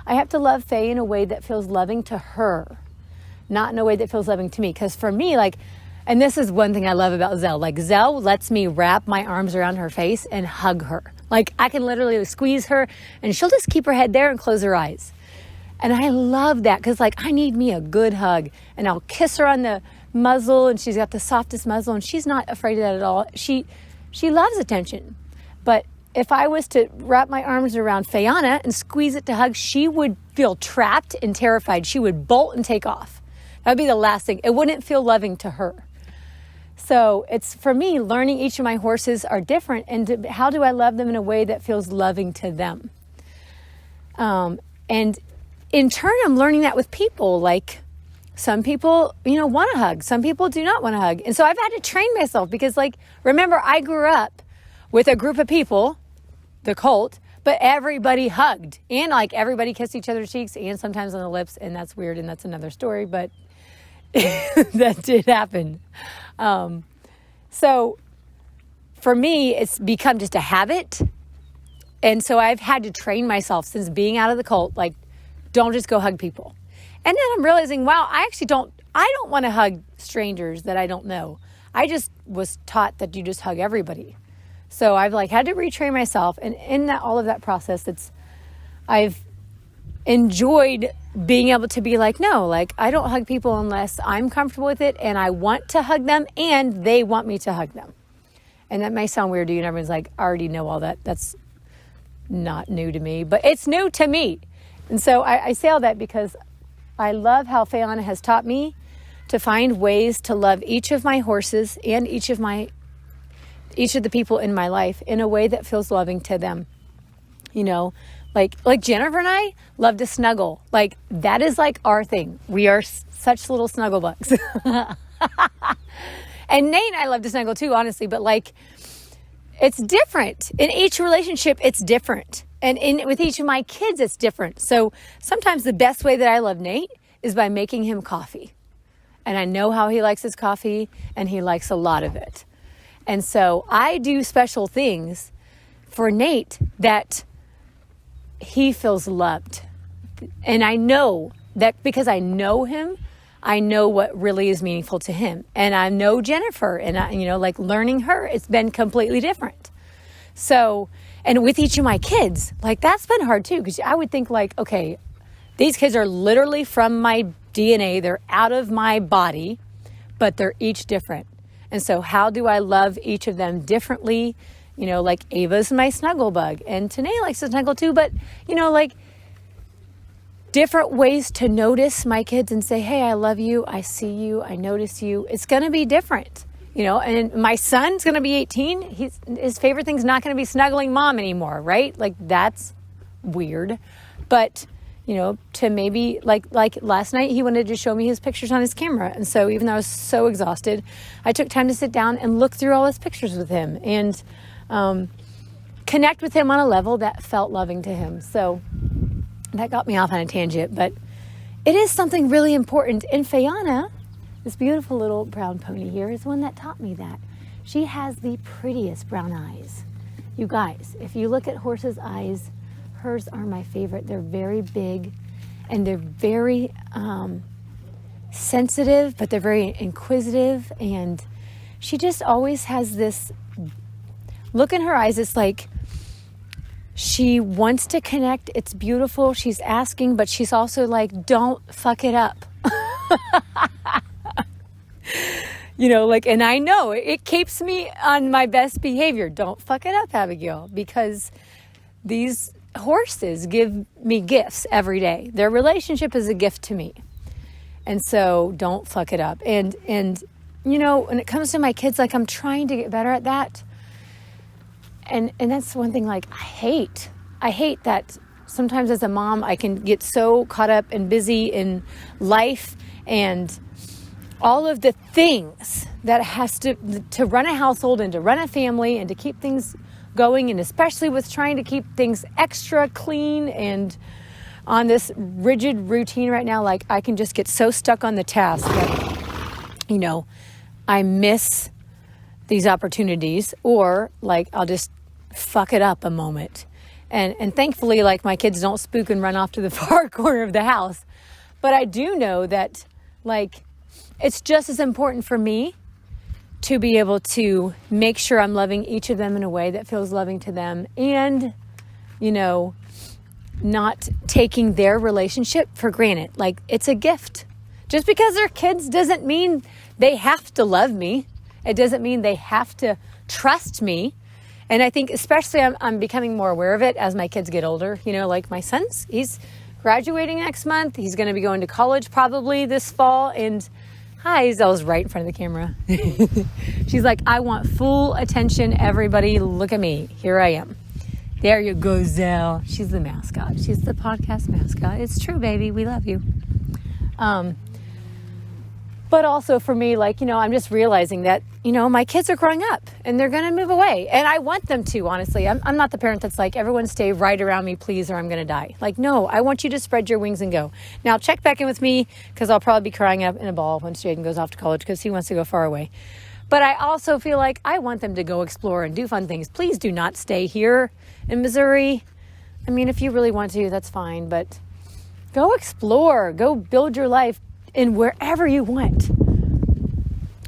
I have to love Faye in a way that feels loving to her, not in a way that feels loving to me. Because for me, like, and this is one thing I love about Zell. Like, Zell lets me wrap my arms around her face and hug her. Like, I can literally squeeze her and she'll just keep her head there and close her eyes. And I love that because, like, I need me a good hug. And I'll kiss her on the muzzle, and she's got the softest muzzle, and she's not afraid of that at all. She loves attention. But if I was to wrap my arms around RaeAna and squeeze it to hug, she would feel trapped and terrified. She would bolt and take off. That would be the last thing. It wouldn't feel loving to her. So it's, for me, learning each of my horses are different, and how do I love them in a way that feels loving to them? And in turn, I'm learning that with people. Like, some people, want to hug. Some people do not want to hug. And so I've had to train myself because, like, remember, I grew up with a group of people, the colt, but everybody hugged. And, like, everybody kissed each other's cheeks and sometimes on the lips. And that's weird, and that's another story, but that did happen. So for me, it's become just a habit. And so I've had to train myself since being out of the colt, like, don't just go hug people. And then I'm realizing, wow, I don't want to hug strangers that I don't know. I just was taught that you just hug everybody. So I've had to retrain myself. And in all of that process, I've enjoyed being able to be like, no, like, I don't hug people unless I'm comfortable with it and I want to hug them and they want me to hug them. And that may sound weird to you, and everyone's like, I already know all that. That's not new to me, but it's new to me. And so I say all that because I love how RaeAna has taught me to find ways to love each of my horses and each of the people in my life in a way that feels loving to them. Like Jennifer and I love to snuggle. Like, that is like our thing. We are such little snuggle bugs. And Nate and I love to snuggle too, honestly, but like, it's different. In each relationship, it's different. And with each of my kids, it's different. So sometimes the best way that I love Nate is by making him coffee. And I know how he likes his coffee, and he likes a lot of it. And so I do special things for Nate that he feels loved. And I know that because I know him, I know what really is meaningful to him. And I know Jennifer, and like, learning her, it's been completely different. So, and with each of my kids, like, that's been hard too, because I would think, like, okay, these kids are literally from my DNA. They're out of my body, but they're each different. And so how do I love each of them differently? Like, Ava's my snuggle bug, and Tanae likes to snuggle too, but, like, different ways to notice my kids and say, hey, I love you. I see you. I notice you. It's going to be different, and my son's going to be 18. His favorite thing's not going to be snuggling mom anymore, right? Like, that's weird. But, to maybe, like last night, he wanted to show me his pictures on his camera. And so even though I was so exhausted, I took time to sit down and look through all his pictures with him and connect with him on a level that felt loving to him. So that got me off on a tangent, but it is something really important. And RaeAna, this beautiful little brown pony here, is one that taught me that. She has the prettiest brown eyes. You guys, if you look at horses' eyes, hers are my favorite. They're very big, and they're very sensitive, but they're very inquisitive. And she just always has this look in her eyes. It's like she wants to connect. It's beautiful. She's asking, but she's also like, don't fuck it up. And I know it keeps me on my best behavior. Don't fuck it up, Abigail, because these horses give me gifts every day. Their relationship is a gift to me. And so don't fuck it up. And when it comes to my kids, like, I'm trying to get better at that. And that's one thing, like, I hate that sometimes as a mom, I can get so caught up and busy in life and all of the things that has to run a household and to run a family and to keep things going, and especially with trying to keep things extra clean and on this rigid routine right now, like, I can just get so stuck on the task that, I miss these opportunities, or like, I'll just fuck it up a moment. And thankfully, like, my kids don't spook and run off to the far corner of the house. But I do know that, like, it's just as important for me to be able to make sure I'm loving each of them in a way that feels loving to them, and, you know, not taking their relationship for granted. Like, it's a gift. Just because they're kids doesn't mean they have to love me. It doesn't mean they have to trust me. And I think especially I'm becoming more aware of it as my kids get older. You know, like my son's, he's graduating next month. He's going to be going to college probably this fall. And hi, Zelle's right in front of the camera. She's like, I want full attention. Everybody look at me. Here I am. There you go, Zelle. She's the mascot. She's the podcast mascot. It's true, baby. We love you. But also for me, like, you know, I'm just realizing that, you know, my kids are growing up and they're going to move away. And I want them to, honestly. I'm not the parent that's like, everyone stay right around me, please, or I'm going to die. Like, no, I want you to spread your wings and go. Now, check back in with me, because I'll probably be crying up in a ball once Jaden goes off to college, because he wants to go far away. But I also feel like I want them to go explore and do fun things. Please do not stay here in Missouri. I mean, if you really want to, that's fine. But go explore. Go build your life in wherever you want.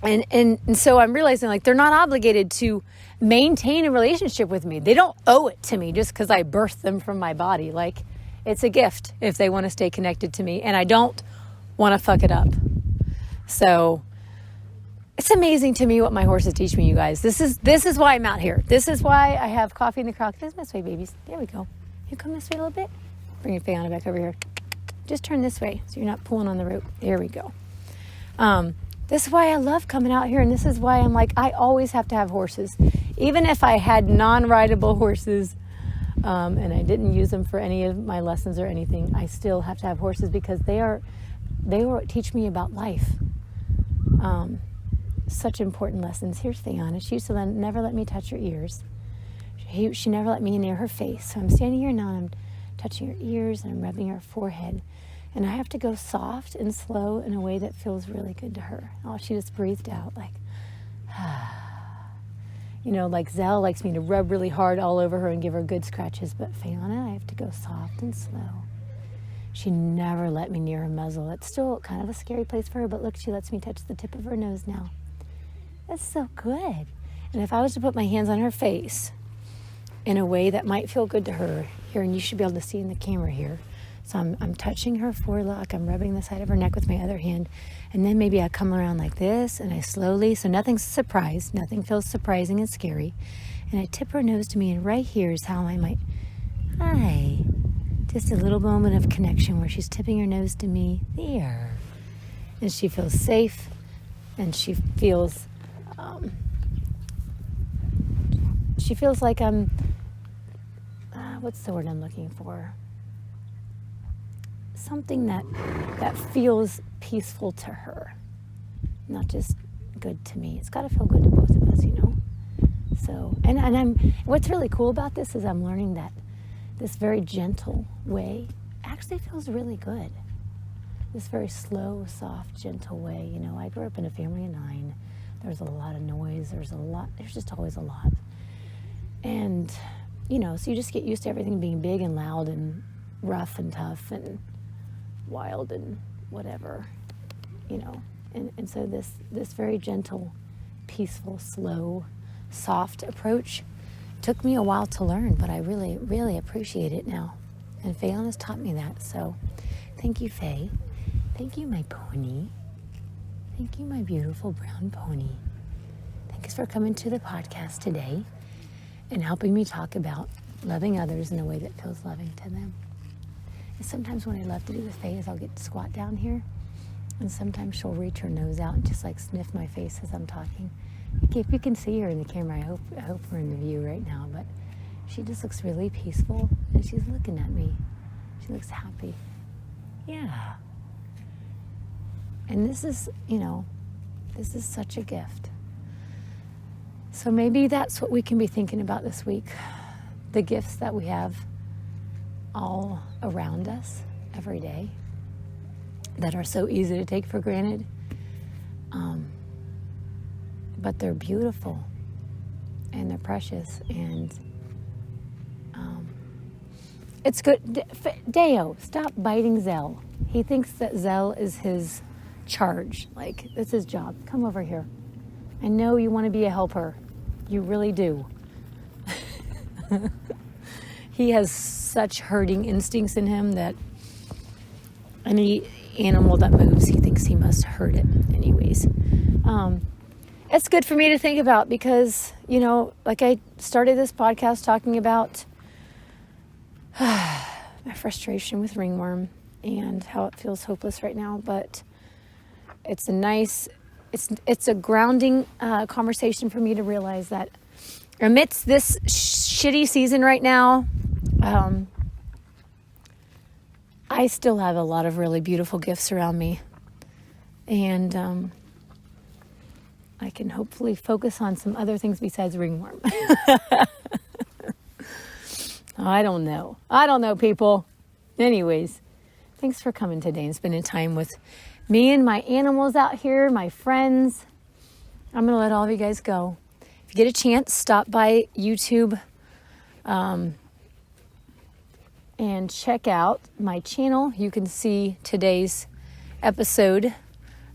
And so I'm realizing, like, they're not obligated to maintain a relationship with me. They don't owe it to me just because I birthed them from my body. Like, it's a gift if they want to stay connected to me, and I don't want to fuck it up. So it's amazing to me what my horses teach me, you guys. This is why I'm out here. This is why I have coffee in the crock. This way, babies. There we go. You come this way a little bit. Bring your RaeAna back over here. Just turn this way so you're not pulling on the rope. There we go. This is why I love coming out here, and this is why I'm like, I always have to have horses. Even if I had non-rideable horses, and I didn't use them for any of my lessons or anything, I still have to have horses, because they were what teach me about life. Such important lessons. Here's RaeAna. She used to never let me touch her ears. She never let me near her face. So I'm standing here now, and I'm touching her ears, and I'm rubbing her forehead. And I have to go soft and slow in a way that feels really good to her. Oh, she just breathed out, like, you know, like Zelle likes me to rub really hard all over her and give her good scratches. But RaeAna, I have to go soft and slow. She never let me near her muzzle. It's still kind of a scary place for her, but look, she lets me touch the tip of her nose now. That's so good. And if I was to put my hands on her face in a way that might feel good to her, here, and you should be able to see in the camera here. So I'm touching her forelock, I'm rubbing the side of her neck with my other hand, and then maybe I come around like this, and I slowly, so nothing's a surprise, nothing feels surprising and scary, and I tip her nose to me, and right here is how I might, hi, just a little moment of connection where she's tipping her nose to me, there, and she feels safe, and she feels like I'm, what's the word I'm looking for? Something that feels peaceful to her, not just good to me. It's got to feel good to both of us, you know. So, and what's really cool about this is I'm learning that this very gentle way actually feels really good. This very slow, soft, gentle way. You know, I grew up in a family of 9. There's a lot of noise. There's just always a lot. And, you know, so you just get used to everything being big and loud and rough and tough and wild and whatever, you know. And so this very gentle, peaceful, slow, soft approach took me a while to learn, but I really, really appreciate it now. And RaeAna's taught me that. So thank you, Faye. Thank you, my pony. Thank you, my beautiful brown pony. Thanks for coming to the podcast today and helping me talk about loving others in a way that feels loving to them. And sometimes what I love to do with Faye is I'll get to squat down here, and sometimes she'll reach her nose out and just like sniff my face as I'm talking. If you can see her in the camera, I hope we're in the view right now, but she just looks really peaceful, and she's looking at me. She looks happy. Yeah. And this is, you know, this is such a gift. So maybe that's what we can be thinking about this week. The gifts that we have all around us every day that are so easy to take for granted. But they're beautiful and they're precious, and It's good. Deo, stop biting Zell. He thinks that Zell is his charge. Like, that's his job. Come over here. I know you want to be a helper. You really do. He has such herding instincts in him that any animal that moves, he thinks he must hurt it. Anyways, it's good for me to think about because, you know, like I started this podcast talking about my frustration with ringworm and how it feels hopeless right now. But it's a grounding conversation for me to realize that amidst this shitty season right now, I still have a lot of really beautiful gifts around me. And I can hopefully focus on some other things besides ringworm. I don't know, people. Anyways, thanks for coming today and spending time with me and my animals out here, my friends. I'm going to let all of you guys go. If you get a chance, stop by YouTube and check out my channel. You can see today's episode.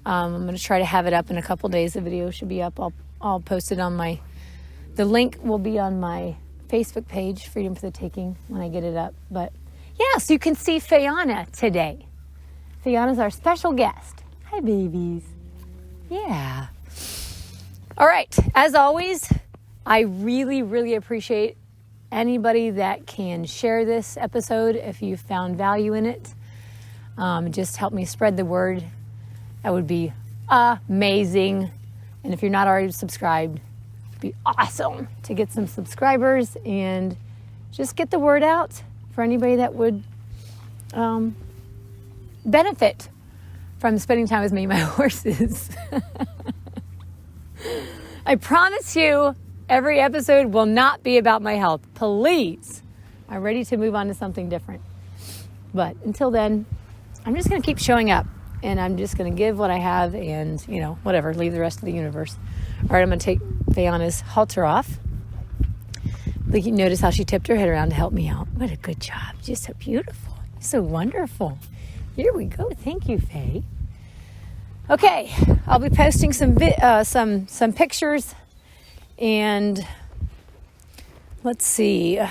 I'm going to try to have it up in a couple days. The video should be up. I'll post it on the link will be on my Facebook page, Freedom for the Taking, when I get it up. But yeah, so you can see RaeAna today. RaeAna's our special guest. Hi, babies. Yeah. All right. As always, I really, really appreciate anybody that can share this episode if you found value in it. Just help me spread the word. That would be amazing. And if you're not already subscribed, it'd be awesome to get some subscribers and just get the word out for anybody that would benefit from spending time with me and my horses. I promise you, every episode will not be about my health. Please. I'm ready to move on to something different. But until then, I'm just going to keep showing up. And I'm just going to give what I have and, you know, whatever, leave the rest of the universe. All right, I'm going to take RaeAna's halter off. Look, you notice how she tipped her head around to help me out. What a good job. Just so beautiful. So wonderful. Here we go. Thank you, Faye. Okay, I'll be posting some pictures. And let's see. Yeah,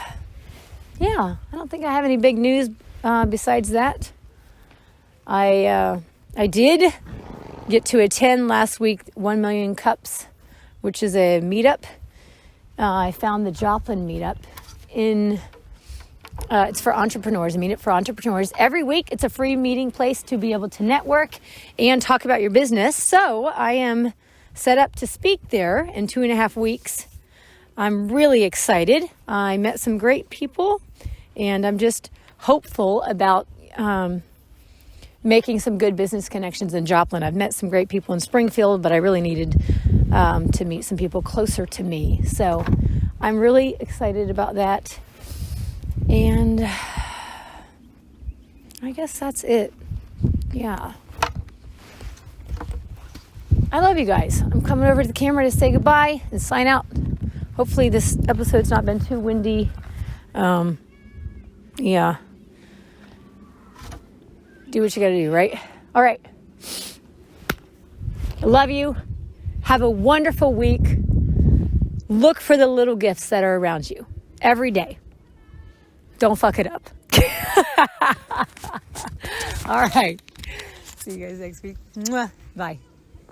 I don't think I have any big news besides that. I did get to attend last week 1 Million Cups, which is a meetup. I found the Joplin meetup it's for entrepreneurs, a meetup for entrepreneurs. Every week, it's a free meeting place to be able to network and talk about your business. So I am set up to speak there in 2.5 weeks. I'm really excited. I met some great people, and I'm just hopeful about making some good business connections in Joplin. I've met some great people in Springfield, but I really needed to meet some people closer to me. So I'm really excited about that. And I guess that's it. Yeah. I love you guys. I'm coming over to the camera to say goodbye and sign out. Hopefully this episode's not been too windy. Yeah. Do what you gotta do, right? All right. I love you. Have a wonderful week. Look for the little gifts that are around you every day. Don't fuck it up. All right. See you guys next week. Mwah. Bye.